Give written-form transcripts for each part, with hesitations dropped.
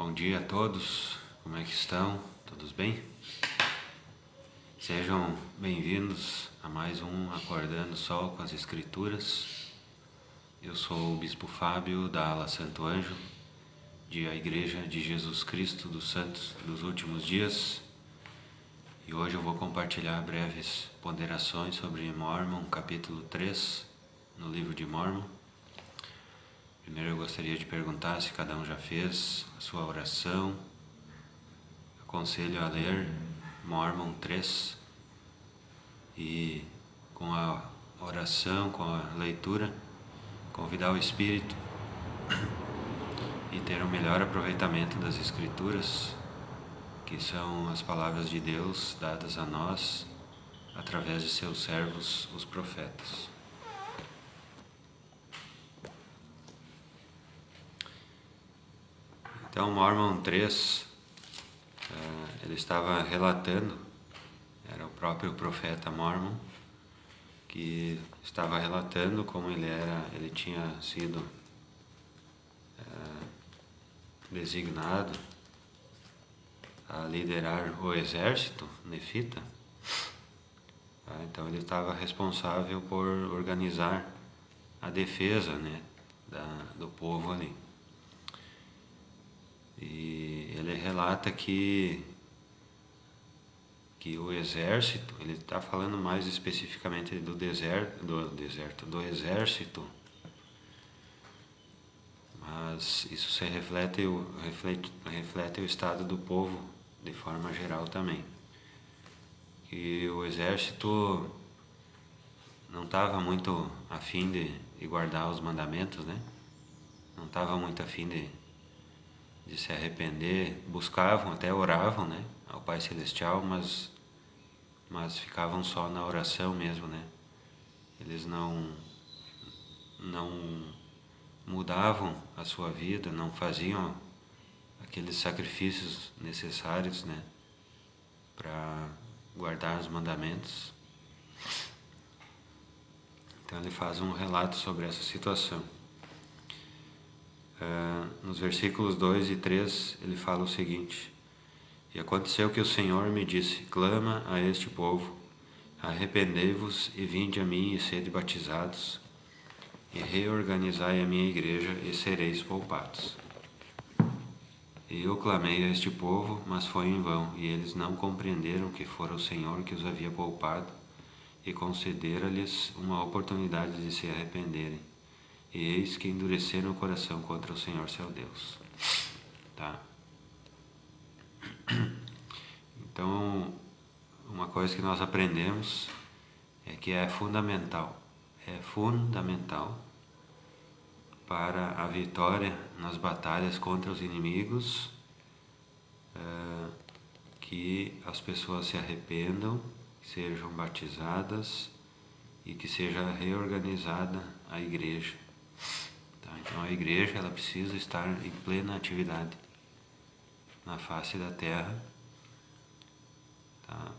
Bom dia a todos, como é que estão? Todos bem? Sejam bem-vindos a mais um Acordando Sol com as Escrituras. Eu sou o Bispo Fábio da Ala Santo Anjo, de A Igreja de Jesus Cristo dos Santos dos Últimos Dias. E hoje eu vou compartilhar breves ponderações sobre Mormon, capítulo 3, no livro de Mormon. Primeiro eu gostaria de perguntar se cada um já fez a sua oração. Aconselho a ler Mormon 3 e com a oração, com a leitura, convidar o Espírito e ter um melhor aproveitamento das Escrituras, que são as palavras de Deus dadas a nós através de seus servos, os profetas. Então, Mormon 3, ele estava relatando, era o próprio profeta Mormon, que estava relatando como ele tinha sido designado a liderar o exército nefita. Então ele estava responsável por organizar a defesa, do povo ali. E ele relata que o exército, ele está falando mais especificamente do exército, mas isso se reflete o estado do povo de forma geral também. Que o exército não estava muito afim de guardar os mandamentos, não estava muito afim de se arrepender, buscavam, até oravam, ao Pai Celestial, mas ficavam só na oração mesmo, Eles não mudavam a sua vida, não faziam aqueles sacrifícios necessários, para guardar os mandamentos. Então ele faz um relato sobre essa situação. Nos versículos 2 e 3 ele fala o seguinte: E aconteceu que o Senhor me disse: clama a este povo, arrependei-vos e vinde a mim e sede batizados, e reorganizai a minha igreja e sereis poupados. E eu clamei a este povo, mas foi em vão, e eles não compreenderam que fora o Senhor que os havia poupado e concedera-lhes uma oportunidade de se arrependerem. E eis que endureceram o coração contra o Senhor seu Deus. Então, uma coisa que nós aprendemos é que é fundamental para a vitória nas batalhas contra os inimigos, que as pessoas se arrependam, sejam batizadas e que seja reorganizada a igreja. Então a igreja ela precisa estar em plena atividade na face da terra.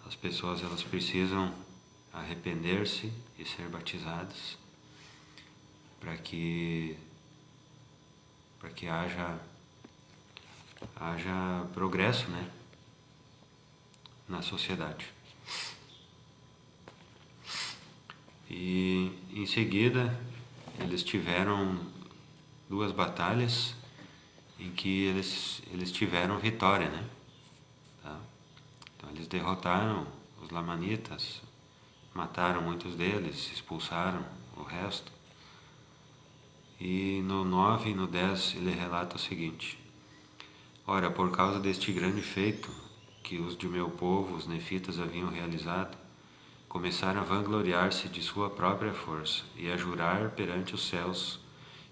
As pessoas elas precisam arrepender-se e ser batizadas para que haja progresso, na sociedade. E em seguida eles tiveram duas batalhas em que eles tiveram vitória, Então eles derrotaram os lamanitas, mataram muitos deles, expulsaram o resto. E no 9 e no 10 ele relata o seguinte: Ora, por causa deste grande feito que os de meu povo, os nefitas, haviam realizado, começaram a vangloriar-se de sua própria força e a jurar perante os céus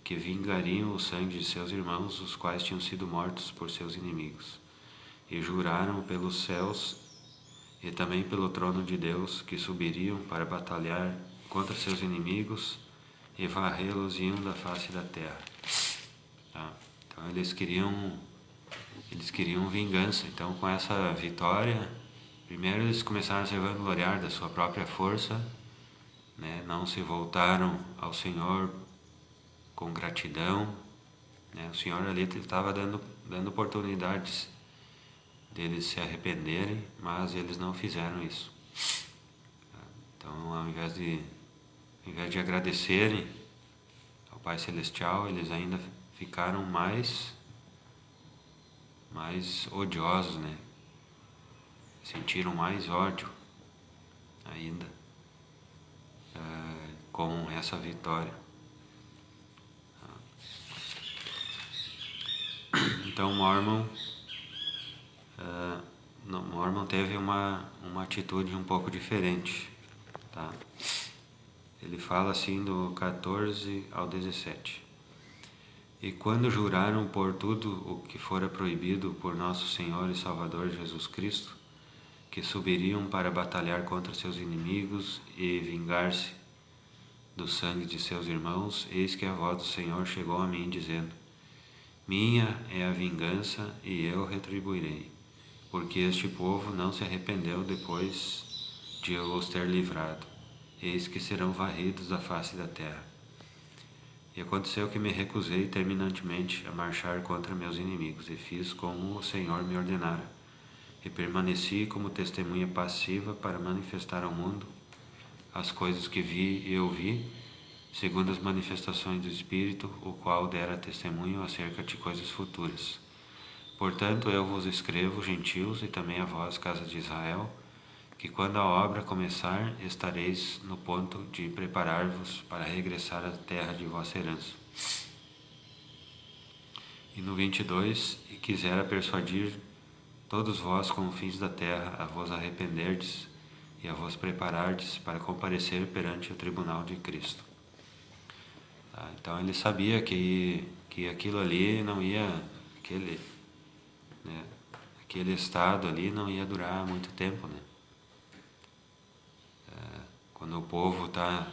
que vingariam o sangue de seus irmãos, os quais tinham sido mortos por seus inimigos. E juraram pelos céus e também pelo trono de Deus que subiriam para batalhar contra seus inimigos e varrê-los iam da face da terra. Então eles queriam vingança. Então, com essa vitória, primeiro eles começaram a se vangloriar da sua própria força, não se voltaram ao Senhor com gratidão, né? O Senhor ali estava dando oportunidades deles se arrependerem, mas eles não fizeram isso. Então, ao invés de agradecerem ao Pai Celestial, eles ainda ficaram mais odiosos, né? Sentiram mais ódio ainda com essa vitória. Então Mormon teve uma atitude um pouco diferente, tá? Ele fala assim do 14 ao 17. E quando juraram por tudo o que fora proibido por nosso Senhor e Salvador Jesus Cristo, que subiriam para batalhar contra seus inimigos e vingar-se do sangue de seus irmãos, eis que a voz do Senhor chegou a mim, dizendo: minha é a vingança e eu retribuirei, porque este povo não se arrependeu depois de eu os ter livrado. Eis que serão varridos da face da terra. E aconteceu que me recusei terminantemente a marchar contra meus inimigos, e fiz como o Senhor me ordenara, e permaneci como testemunha passiva para manifestar ao mundo as coisas que vi e ouvi, segundo as manifestações do Espírito, o qual dera testemunho acerca de coisas futuras. Portanto, eu vos escrevo, gentios, e também a vós, casa de Israel, que quando a obra começar, estareis no ponto de preparar-vos para regressar à terra de vossa herança. E no 22, e quisera persuadir todos vós com fins da terra a vos arrependerdes e a vos preparardes para comparecer perante o tribunal de Cristo. Tá? Então ele sabia que aquilo ali não ia, aquele estado ali não ia durar muito tempo, né? Quando o povo está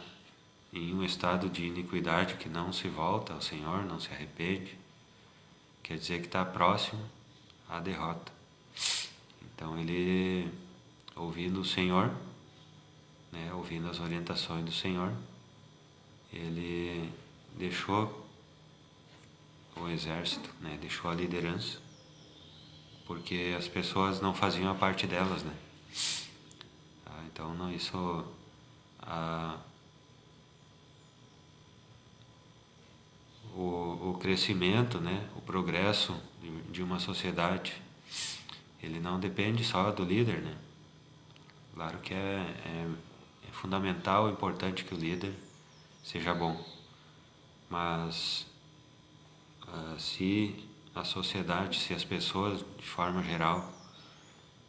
em um estado de iniquidade que não se volta ao Senhor, não se arrepende, quer dizer que está próximo à derrota. Então ele, ouvindo o Senhor, né, ouvindo as orientações do Senhor, ele deixou o exército, né, deixou a liderança, porque as pessoas não faziam a parte delas, né? Então não, isso o crescimento, né, o progresso de uma sociedade, ele não depende só do líder, né? Claro que é fundamental, importante que o líder seja bom, mas se a sociedade, se as pessoas de forma geral,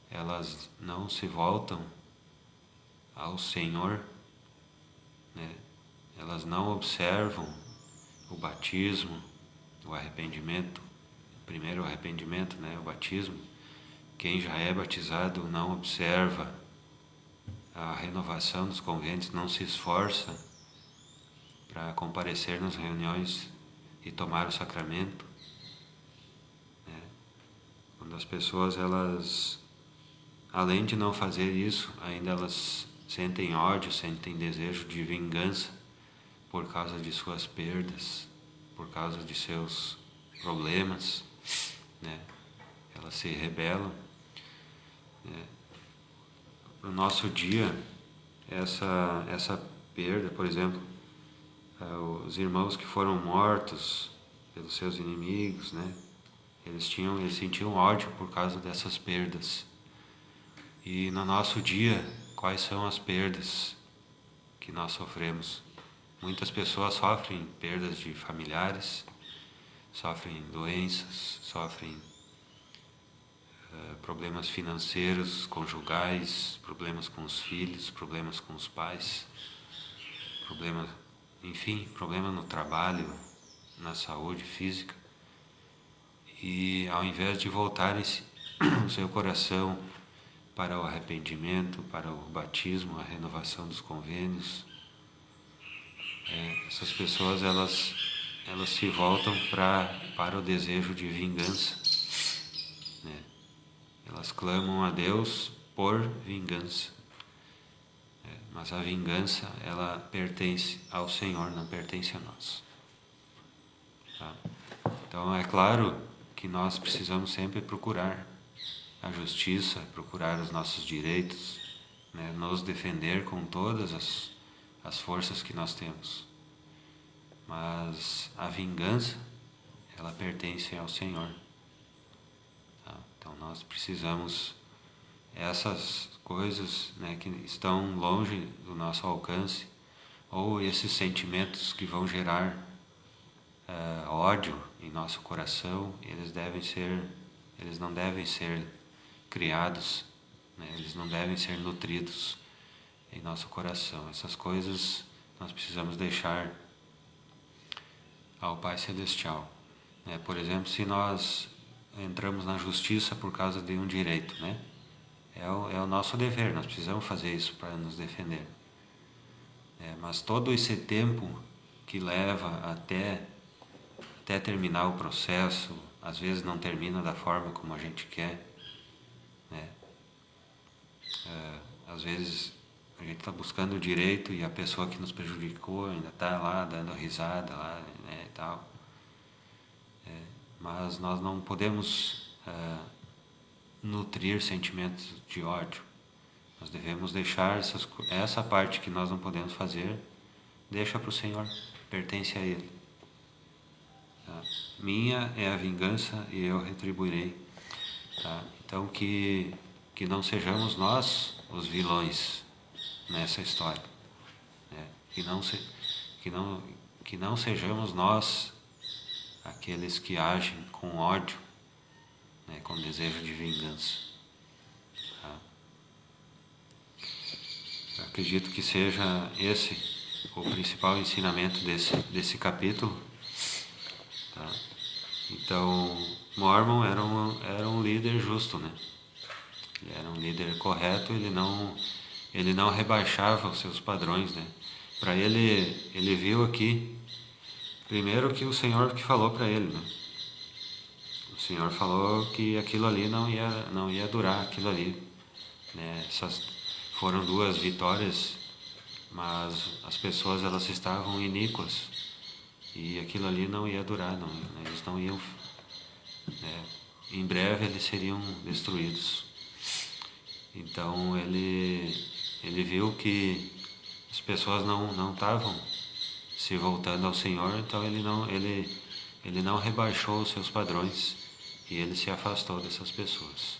elas não se voltam ao Senhor, né? Elas não observam o batismo, o arrependimento, primeiro o arrependimento, né? O batismo. Quem já é batizado não observa a renovação dos conventos, não se esforça para comparecer nas reuniões e tomar o sacramento, né? Quando as pessoas, elas, além de não fazer isso, ainda elas sentem ódio, sentem desejo de vingança por causa de suas perdas, por causa de seus problemas, né? Elas se rebelam, né? No nosso dia, essa perda, por exemplo, os irmãos que foram mortos pelos seus inimigos, né? Eles sentiam ódio por causa dessas perdas. E no nosso dia, quais são as perdas que nós sofremos? Muitas pessoas sofrem perdas de familiares, sofrem doenças, sofrem problemas financeiros, conjugais, problemas com os filhos, problemas com os pais, problemas no trabalho, na saúde física. E ao invés de voltarem o seu coração para o arrependimento, para o batismo, a renovação dos convênios, essas pessoas elas se voltam para o desejo de vingança, né? Elas clamam a Deus por vingança, mas a vingança, ela pertence ao Senhor, não pertence a nós, tá? Então é claro que nós precisamos sempre procurar a justiça, procurar os nossos direitos, né? Nos defender com todas as forças que nós temos. Mas a vingança, ela pertence ao Senhor. Tá? Então nós precisamos, essas coisas, né, que estão longe do nosso alcance, ou esses sentimentos que vão gerar ódio em nosso coração, eles não devem ser criados, né? Eles não devem ser nutridos em nosso coração. Essas coisas nós precisamos deixar ao Pai Celestial, né? Por exemplo, se nós entramos na justiça por causa de um direito, né? É o nosso dever, nós precisamos fazer isso para nos defender. Mas todo esse tempo que leva até terminar o processo, às vezes não termina da forma como a gente quer, né? Às vezes a gente está buscando o direito e a pessoa que nos prejudicou ainda está lá dando risada lá, né, e tal. Mas nós não podemos nutrir sentimentos de ódio. Nós devemos deixar essa parte que nós não podemos fazer, deixa para o Senhor, pertence a Ele. Tá? Minha é a vingança e eu retribuirei. Tá? Então que não sejamos nós os vilões nessa história, né? Que não sejamos nós aqueles que agem com ódio, né? Com desejo de vingança. Tá? Eu acredito que seja esse o principal ensinamento desse capítulo. Tá? Então, Mormon era um líder justo, né? Ele era um líder correto, ele não rebaixava os seus padrões, né? Para ele viu aqui, primeiro que o Senhor que falou para ele, né? O Senhor falou que aquilo ali não ia durar, aquilo ali, né? Essas foram 2 vitórias, mas as pessoas elas estavam iníquas e aquilo ali não ia durar, eles não iam, né? Em breve eles seriam destruídos. Então ele viu que as pessoas não estavam se voltando ao Senhor, então ele não rebaixou os seus padrões e ele se afastou dessas pessoas.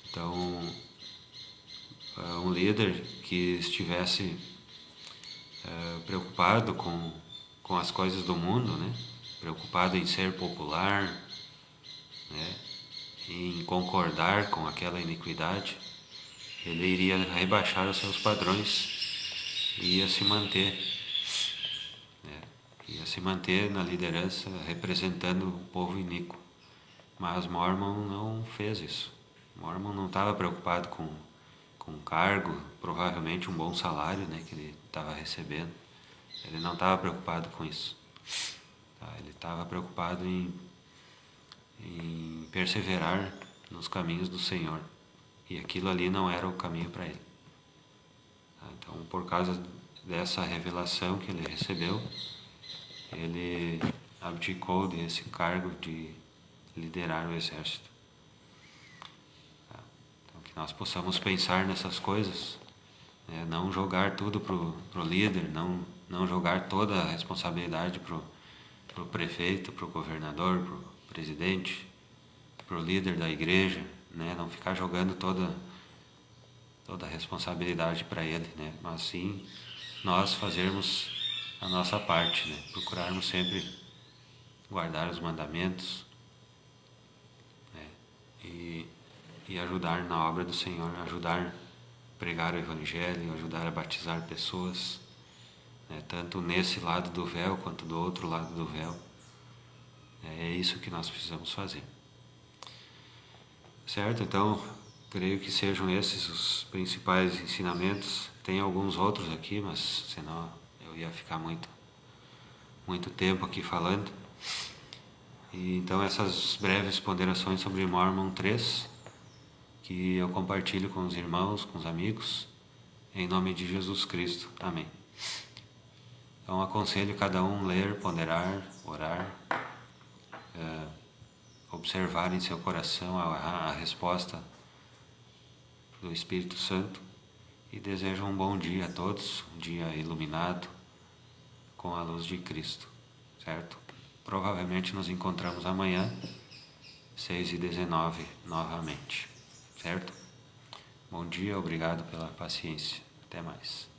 Então, um líder que estivesse preocupado com as coisas do mundo, né? Preocupado em ser popular, né? Em concordar com aquela iniquidade, ele iria rebaixar os seus padrões e ia se manter, né? Ia se manter na liderança representando o povo iníquo. Mas Mormon não fez isso. Mormon não estava preocupado com cargo, provavelmente um bom salário, né, que ele estava recebendo. Ele não estava preocupado com isso. Tá? Ele estava preocupado em perseverar nos caminhos do Senhor. E aquilo ali não era o caminho para ele. Tá? Então, por causa dessa revelação que ele recebeu, ele abdicou desse cargo de liderar o exército. Tá? Então, que nós possamos pensar nessas coisas, né? Não jogar tudo pro líder, não jogar toda a responsabilidade pro prefeito, pro governador, pro presidente, pro líder da igreja, né? Não ficar jogando toda a responsabilidade para ele, né? Mas sim nós fazermos a nossa parte, né? Procurarmos sempre guardar os mandamentos, né? E ajudar na obra do Senhor, ajudar a pregar o Evangelho, ajudar a batizar pessoas, né? Tanto nesse lado do véu quanto do outro lado do véu. É isso que nós precisamos fazer. Certo? Então, creio que sejam esses os principais ensinamentos. Tem alguns outros aqui, mas senão eu ia ficar muito tempo aqui falando. E então essas breves ponderações sobre Mormon 3, que eu compartilho com os irmãos, com os amigos, em nome de Jesus Cristo. Amém. Então aconselho cada um ler, ponderar, orar, observar em seu coração a resposta do Espírito Santo, e desejo um bom dia a todos, um dia iluminado com a luz de Cristo, certo? Provavelmente nos encontramos amanhã, 6h19 novamente, certo? Bom dia, obrigado pela paciência. Até mais.